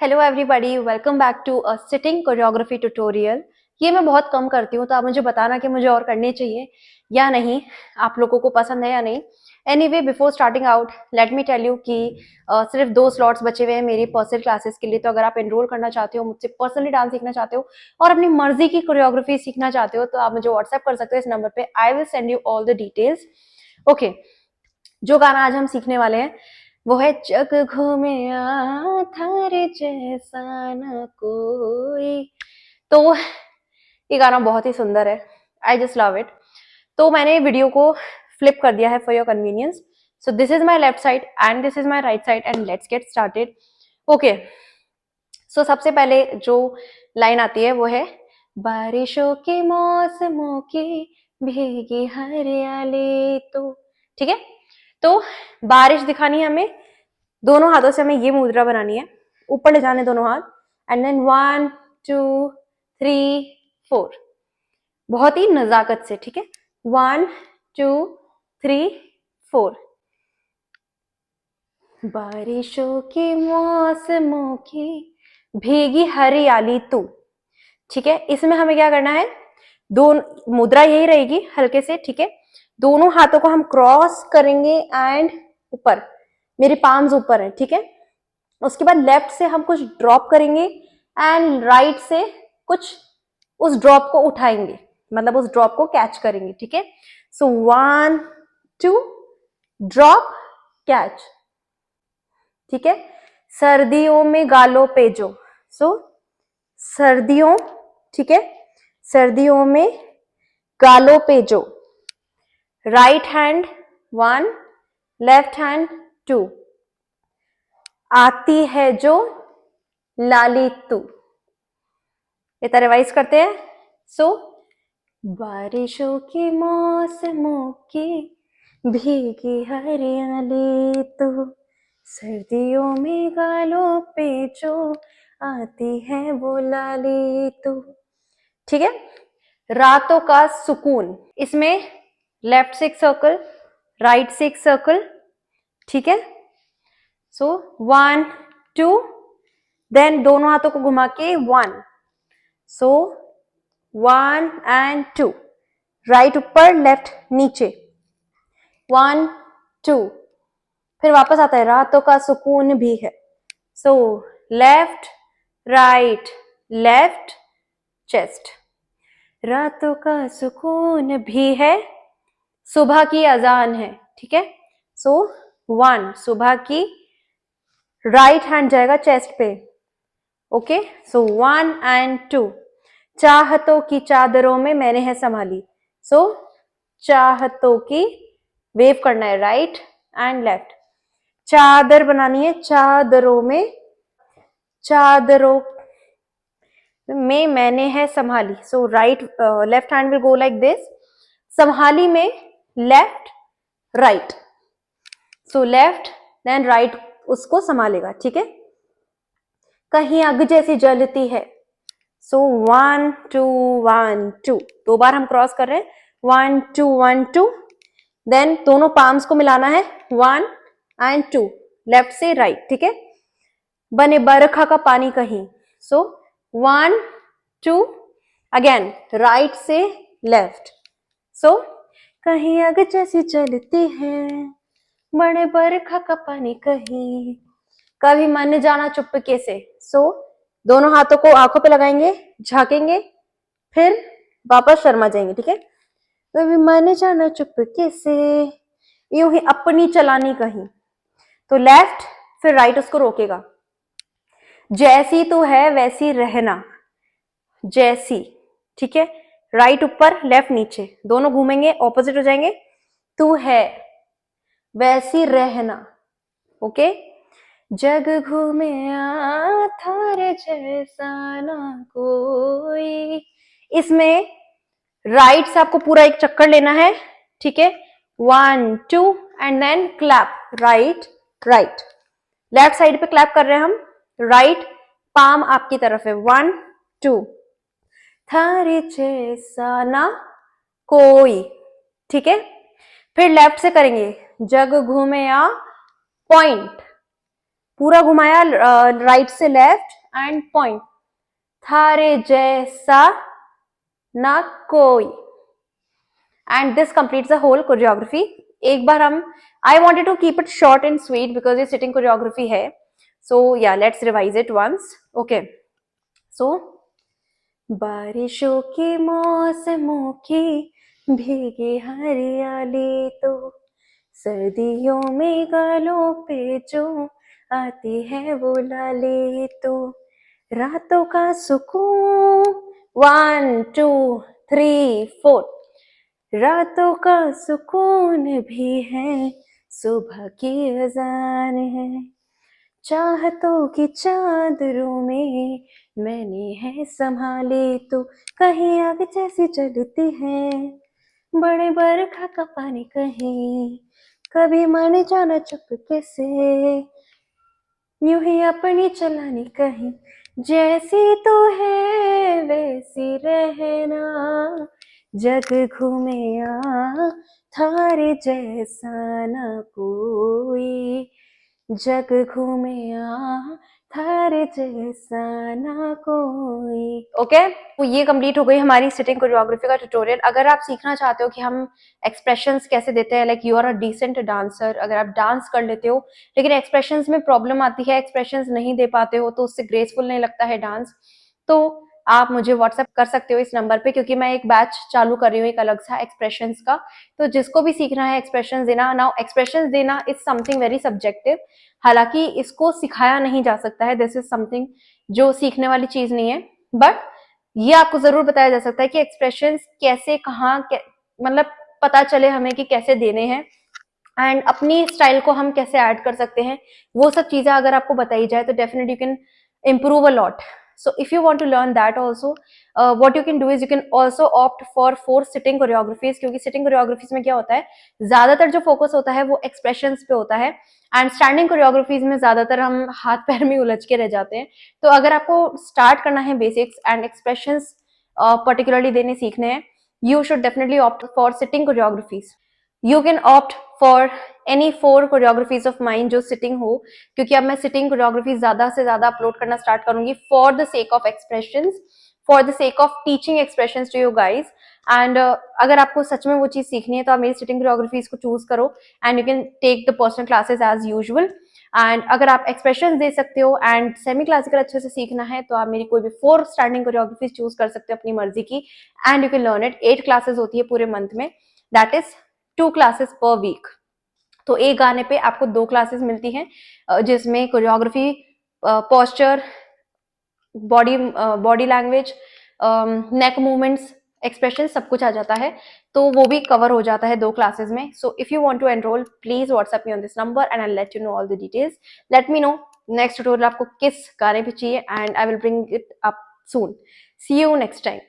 Hello everybody, welcome back to a sitting choreography tutorial. ये मैं बहुत कम करती हूँ, तो आप मुझे बताना कि मुझे और करने चाहिए या नहीं, आप लोगों को पसंद है या नहीं। Anyway, before starting out let me tell you कि सिर्फ 2 स्लॉट्स बचे हुए हैं मेरी पर्सनल क्लासेस के लिए। तो अगर आप एनरोल करना चाहते हो, मुझसे पर्सनली डांस सीखना चाहते हो और अपनी मर्जी की कोरियोग्राफी सीखना चाहते हो, तो आप मुझे व्हाट्सएप कर सकते हो इस नंबर पे। I will send you all the details. Okay, जो गाना आज हम सीखने वाले हैं वो है जग घूमे थारे जैसा न कोई। तो ये गाना बहुत ही सुंदर है, आई जस्ट लव इट। तो मैंने वीडियो को फ्लिप कर दिया है for your convenience. So this is my left side and this is my right side and let's get started. Okay, so सबसे पहले जो लाइन आती है वो है बारिशों के मौसमों की भीगी हरियाली। तो ठीक है, तो बारिश दिखानी है हमें, दोनों हाथों से हमें ये मुद्रा बनानी है, ऊपर ले जाने दोनों हाथ एंड देन 1 2 3 4, बहुत ही नजाकत से। ठीक है, 1 2 3 4। बारिशों के मौसमों की भीगी हरियाली तू। ठीक है, इसमें हमें क्या करना है, दोनों मुद्रा यही रहेगी हल्के से। ठीक है, दोनों हाथों को हम क्रॉस करेंगे एंड ऊपर, मेरी पाम्स ऊपर है। ठीक है, उसके बाद लेफ्ट से हम कुछ ड्रॉप करेंगे एंड राइट से कुछ उस ड्रॉप को उठाएंगे, मतलब उस ड्रॉप को कैच करेंगे। ठीक है, सो 1 2 ड्रॉप कैच। ठीक है, सर्दियों में गालों पे जो, सो सर्दियों, ठीक है, सर्दियों में गालों पे जो, राइट हैंड 1 लेफ्ट हैंड 2, आती है जो लाली तू। इतना रिवाइज करते हैं। सो बारिशों के मौसमों की भीगी हरियाली तू, सर्दियों में गालों पे जो आती है वो लाली तू। ठीक है, रातों का सुकून, इसमें लेफ्ट से एक सर्कल, राइट से एक सर्कल। ठीक है, सो 1 2, देन दोनों हाथों को घुमा के 1, सो 1 एंड 2, राइट ऊपर लेफ्ट नीचे, 1 2, फिर वापस आता है रातों का सुकून भी है। So left right left chest, रातों का सुकून भी है, सुबह की अजान है। ठीक है, सो 1 सुबह की, राइट हैंड जाएगा चेस्ट पे। ओके, सो 1 एंड 2, चाहतों की चादरों में मैंने है संभाली। सो चाहतों की वेव करना है राइट एंड लेफ्ट, चादर बनानी है, चादरों में, चादरों में मैंने है संभाली। So right left hand will go like this, संभाली में left right, so left then right उसको संभालेगा। ठीक है, कहीं आग जैसी जलती है। सो 1 2 1 2, 2 बार हम क्रॉस कर रहे हैं, 1 2 1 2, देन दोनों पाम्स को मिलाना है 1 एंड 2, लेफ्ट से राइट। ठीक है, बने बरखा का पानी कहीं। सो 1 2, अगेन राइट से लेफ्ट, सो कहीं आग जैसी जलती है, बड़े बरखा का पानी कहीं, कभी मन जाना चुपके से। सो दोनों हाथों को आंखों पे लगाएंगे, झाकेंगे, फिर वापस शर्मा जाएंगे। ठीक है, कभी मन जाना चुपके से, यूं ही अपनी चलानी कहीं, तो लेफ्ट फिर राइट उसको रोकेगा। जैसी तू है वैसी रहना, जैसी। ठीक है, राइट ऊपर लेफ्ट नीचे, दोनों घूमेंगे, ऑपोजिट हो जाएंगे। तू है वैसी रहना। ओके, जग घूमे थारे जैसा ना कोई, इसमें राइट से आपको पूरा एक चक्कर लेना है। ठीक है, 1 2 and then clap right right, left side पे क्लैप कर रहे हैं हम, राइट पाम आपकी तरफ है, 1 2, थारे जैसा ना कोई। ठीक है, फिर लेफ्ट से करेंगे, जग घूमे आ पॉइंट, पूरा घुमाया राइट से लेफ्ट एंड पॉइंट, थारे जैसा ना कोई, and this completes the whole choreography. एक बार हम, I wanted to keep it short and sweet because ये सिटिंग कोरियोग्राफी है, सो या let's revise it once. Okay, so बारिशों के मौसमों की भीगी हरियाली तो, सर्दियों में गालों पे जो आती है वो लाली तो, रातों का सुकून, 1 2 3 4, रातों का सुकून भी है, सुबह की अजान है, चाहतों की चादरों में मैंने है संभाली तो, कहीं आग जैसी जलती है, बड़े बरखा का पानी कहीं, कभी मन जाना चुपके से, यूं ही अपनी चलानी कहीं, जैसी तो है वैसी रहना, जग घूमे थारे जैसा ना कोई, जग घूमे थारे जैसा ना कोई। ओके, तो ये कंप्लीट हो गई हमारी सिटिंग कोरियोग्राफी का ट्यूटोरियल। अगर आप सीखना चाहते हो कि हम एक्सप्रेशंस कैसे देते हैं, like you are a decent dancer, अगर आप डांस कर लेते हो लेकिन एक्सप्रेशंस में प्रॉब्लम आती है, एक्सप्रेशंस नहीं दे पाते हो तो उससे ग्रेसफुल नहीं लगता है डांस, तो आप मुझे व्हाट्सएप कर सकते हो इस नंबर पे, क्योंकि मैं एक बैच चालू कर रही हूँ एक अलग सा एक्सप्रेशंस का। तो जिसको भी सीखना है एक्सप्रेशंस देना, नाउ एक्सप्रेशंस देना इज समथिंग वेरी सब्जेक्टिव, हालांकि इसको सिखाया नहीं जा सकता है, दिस इज समथिंग जो सीखने वाली चीज नहीं है, बट ये आपको जरूर बताया जा सकता है कि एक्सप्रेशंस कैसे, कहाँ मतलब पता चले हमें कि कैसे देने हैं, एंड अपनी स्टाइल को हम कैसे ऐड कर सकते हैं, वो सब चीजें अगर आपको बताई जाए तो definitely you can improve a lot. So if you want to learn that also, what you can do is you can also opt for 4 sitting choreographies, क्योंकि sitting choreographies में क्या होता है, ज्यादातर जो फोकस होता है वो एक्सप्रेशंस पे होता है, एंड स्टैंडिंग कोरियोग्राफीज में ज्यादातर हम हाथ पैर में उलझ के रह जाते हैं। तो अगर आपको स्टार्ट करना है बेसिक्स एंड एक्सप्रेशंस पर्टिकुलरली देने सीखने हैं, you should definitely opt for sitting choreographies. You can opt for any 4 choreographies of mine जो सिटिंग हो, क्योंकि अब मैं सिटिंग कोरियोग्राफी ज्यादा से ज्यादा अपलोड करना स्टार्ट करूंगी for the sake of expressions, for the sake of teaching expressions to you guys, and अगर आपको सच में वो चीज सीखनी है तो आप मेरी सिटिंग कोरियोग्राफीज को चूज करो and you can take the personal classes as usual. And अगर आप एक्सप्रेशंस दे सकते हो एंड सेमी क्लासिकल अच्छे से सीखना है तो आप मेरी कोई भी 4 स्टैंडिंग कोरियोग्राफीज चूज कर सकते हो अपनी मर्जी की, and you can learn it. 8 classes होती है पूरे मंथ में, that is 2 classes per week. तो एक गाने पे आपको 2 क्लासेस मिलती हैं जिसमें कोरियोग्राफी, पोस्चर, बॉडी लैंग्वेज, नेक मूवमेंट्स, एक्सप्रेशन सब कुछ आ जाता है, तो वो भी कवर हो जाता है 2 क्लासेस में। So if you want to enroll please WhatsApp me on this number and I let you know all the details. Let me know next tutorial आपको किस गाने पे चाहिए and I will bring it up soon. See you next time.